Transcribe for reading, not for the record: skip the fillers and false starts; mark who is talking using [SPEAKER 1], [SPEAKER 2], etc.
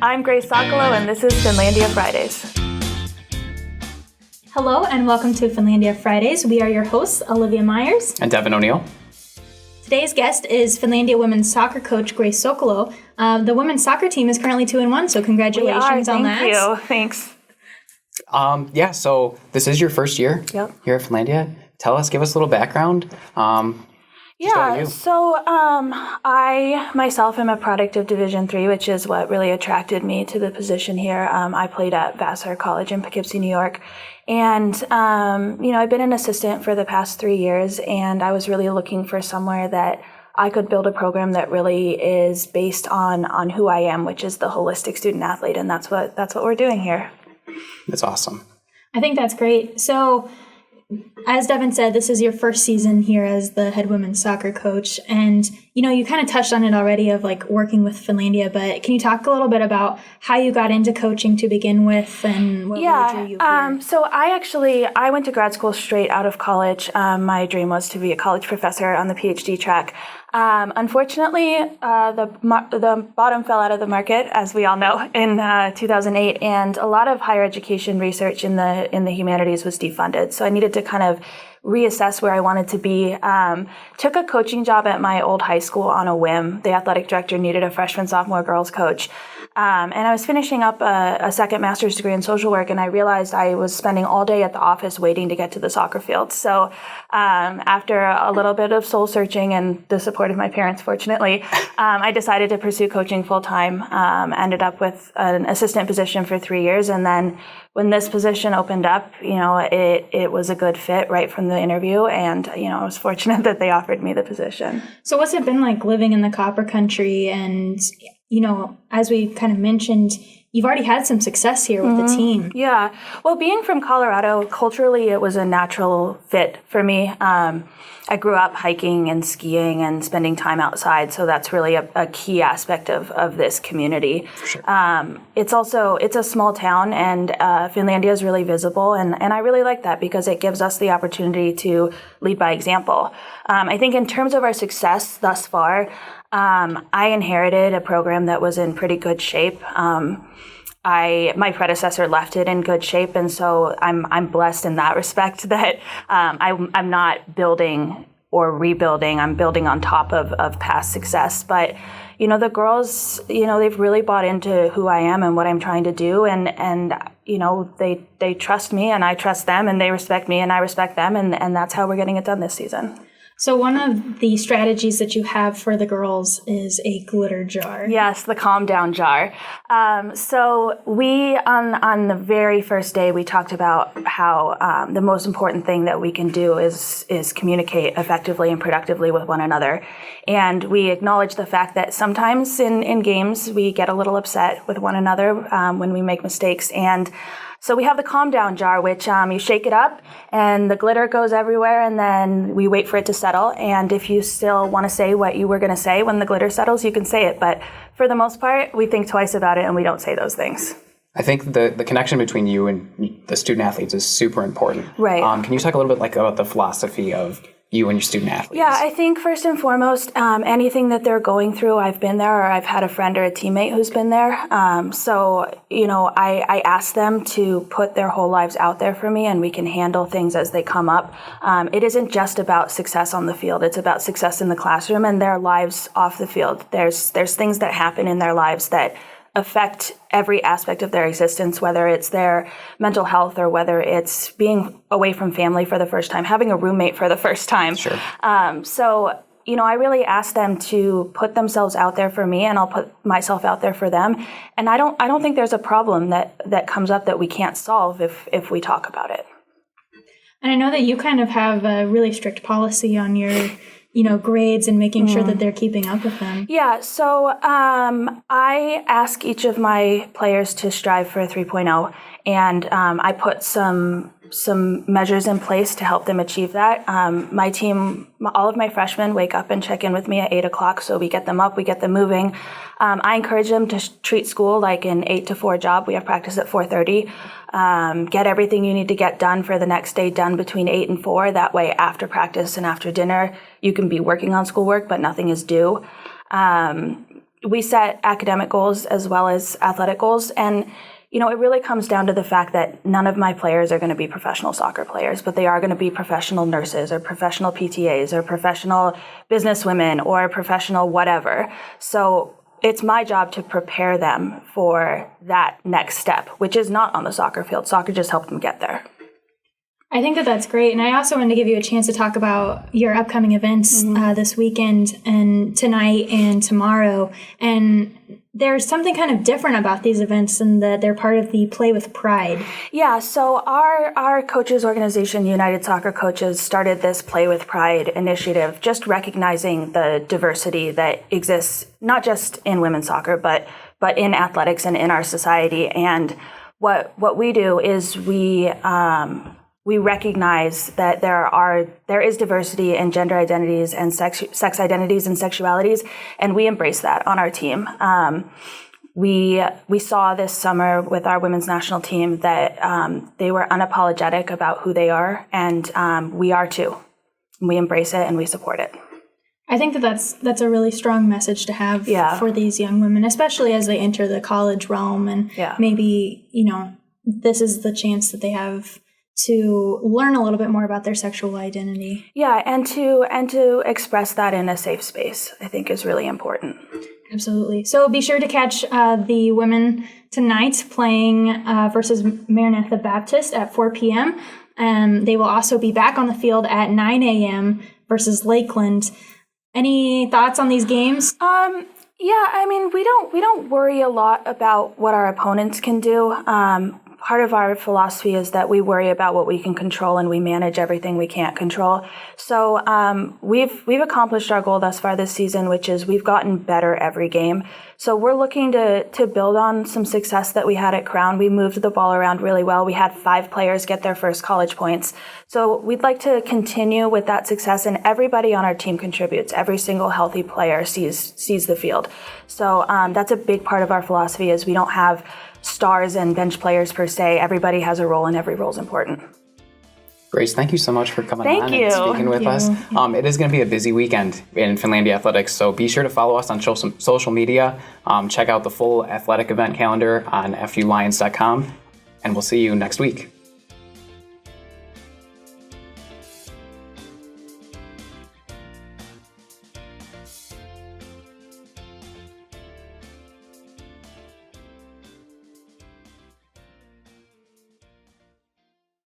[SPEAKER 1] I'm Grace Sokolow, and this is Finlandia Fridays.
[SPEAKER 2] Hello, and welcome to Finlandia Fridays. We are your hosts, Olivia Myers
[SPEAKER 3] and Devin O'Neill.
[SPEAKER 2] Today's guest is Finlandia women's soccer coach Grace Sokolow. The women's soccer team is currently 2-1, so congratulations on that.
[SPEAKER 1] Thank you. Thanks.
[SPEAKER 3] So this is your first year here at Finlandia. Give us a little background.
[SPEAKER 1] I myself am a product of Division III, which is what really attracted me to the position here. I played at Vassar College in Poughkeepsie, New York. And, I've been an assistant for the past 3 years, and I was really looking for somewhere that I could build a program that really is based on who I am, which is the holistic student athlete. And that's what we're doing here.
[SPEAKER 3] That's awesome.
[SPEAKER 2] I think that's great. So, as Devin said, this is your first season here as the head women's soccer coach. And, you kind of touched on it already of working with Finlandia, but can you talk a little bit about how you got into coaching to begin with and what really drew you here?
[SPEAKER 1] So I went to grad school straight out of college. My dream was to be a college professor on the PhD track. Unfortunately, the bottom fell out of the market, as we all know, in 2008, and a lot of higher education research in the humanities was defunded. So I needed to kind of reassess where I wanted to be. Took a coaching job at my old high school on a whim. The athletic director needed a freshman, sophomore girls coach. And I was finishing up a second master's degree in social work, and I realized I was spending all day at the office waiting to get to the soccer field. So after a little bit of soul searching and the support of my parents, fortunately, I decided to pursue coaching full time. Ended up with an assistant position for 3 years, and then when this position opened up, it was a good fit right from the interview, and I was fortunate that they offered me the position.
[SPEAKER 2] So what's it been like living in the Copper Country? And as we kind of mentioned, you've already had some success here with the team.
[SPEAKER 1] Yeah. Well, being from Colorado, culturally, it was a natural fit for me. I grew up hiking and skiing and spending time outside, so that's really a key aspect of this community.
[SPEAKER 3] Sure.
[SPEAKER 1] It's a small town, and Finlandia is really visible, and I really like that because it gives us the opportunity to lead by example. I think in terms of our success thus far, I inherited a program that was in pretty good shape. My predecessor left it in good shape, and so I'm blessed in that respect that I'm not building or rebuilding. I'm building on top of past success. But the girls, they've really bought into who I am and what I'm trying to do, and they trust me and I trust them, and they respect me and I respect them, and that's how we're getting it done this season.
[SPEAKER 2] So one of the strategies that you have for the girls is a glitter jar.
[SPEAKER 1] Yes, the calm down jar. So we, on the very first day, we talked about how the most important thing that we can do is communicate effectively and productively with one another. And we acknowledge the fact that sometimes in games we get a little upset with one another when we make mistakes. And so we have the calm down jar, which you shake it up and the glitter goes everywhere, and then we wait for it to settle. And if you still want to say what you were going to say when the glitter settles, you can say it. But for the most part, we think twice about it and we don't say those things.
[SPEAKER 3] I think the connection between you and the student athletes is super important.
[SPEAKER 1] Right.
[SPEAKER 3] Can you talk a little bit about the philosophy of you and your student athletes?
[SPEAKER 1] Yeah, I think first and foremost, anything that they're going through, I've been there, or I've had a friend or a teammate who's been there. I ask them to put their whole lives out there for me, and we can handle things as they come up. It isn't just about success on the field. It's about success in the classroom and their lives off the field. There's things that happen in their lives that affect every aspect of their existence, whether it's their mental health or whether it's being away from family for the first time, having a roommate for the first time.
[SPEAKER 3] Sure.
[SPEAKER 1] I really ask them to put themselves out there for me, and I'll put myself out there for them. And I don't think there's a problem that comes up that we can't solve if we talk about it.
[SPEAKER 2] And I know that you kind of have a really strict policy on your grades and making sure that they're keeping up with them.
[SPEAKER 1] Yeah, so I ask each of my players to strive for a 3.0, and I put some measures in place to help them achieve that. My team, all of my freshmen wake up and check in with me at 8 o'clock, so we get them up, we get them moving. I encourage them to treat school like an 8 to 4 job. We have practice at 4:30. Get everything you need to get done for the next day done between 8 and 4. That way, after practice and after dinner, you can be working on schoolwork, but nothing is due. we set academic goals as well as athletic goals. And, you know, it really comes down to the fact that none of my players are going to be professional soccer players, but they are going to be professional nurses or professional PTAs or professional businesswomen or professional whatever. So it's my job to prepare them for that next step, which is not on the soccer field. Soccer just helped them get there.
[SPEAKER 2] I think that that's great. And I also wanted to give you a chance to talk about your upcoming events this weekend and tonight and tomorrow. And there's something kind of different about these events in that they're part of the Play with Pride.
[SPEAKER 1] Yeah, so our coaches organization, United Soccer Coaches, started this Play with Pride initiative, just recognizing the diversity that exists, not just in women's soccer, but in athletics and in our society. And what we do is we recognize that there is diversity in gender identities and sex identities and sexualities, and we embrace that on our team. We saw this summer with our women's national team that they were unapologetic about who they are, and we are too. We embrace it and we support it.
[SPEAKER 2] I think that that's a really strong message to have for these young women, especially as they enter the college realm, and maybe, you know, this is the chance that they have to learn a little bit more about their sexual identity. Yeah,
[SPEAKER 1] and to express that in a safe space, I think is really important.
[SPEAKER 2] Absolutely. So be sure to catch the women tonight playing versus Maranatha Baptist at 4 p.m. They will also be back on the field at 9 a.m. versus Lakeland. Any thoughts on these games?
[SPEAKER 1] Yeah, I mean, we don't worry a lot about what our opponents can do. Part of our philosophy is that we worry about what we can control and we manage everything we can't control. So we've accomplished our goal thus far this season, which is we've gotten better every game. So we're looking to build on some success that we had at Crown. We moved the ball around really well. We had 5 players get their first college points. So we'd like to continue with that success, and everybody on our team contributes. Every single healthy player sees the field. So that's a big part of our philosophy is we don't have stars and bench players per se. Everybody has a role and every role is important.
[SPEAKER 3] Grace, thank you so much for coming on and speaking with us. It is going to be a busy weekend in Finlandia Athletics, so be sure to follow us on social media. Check out the full athletic event calendar on fulions.com, and we'll see you next week.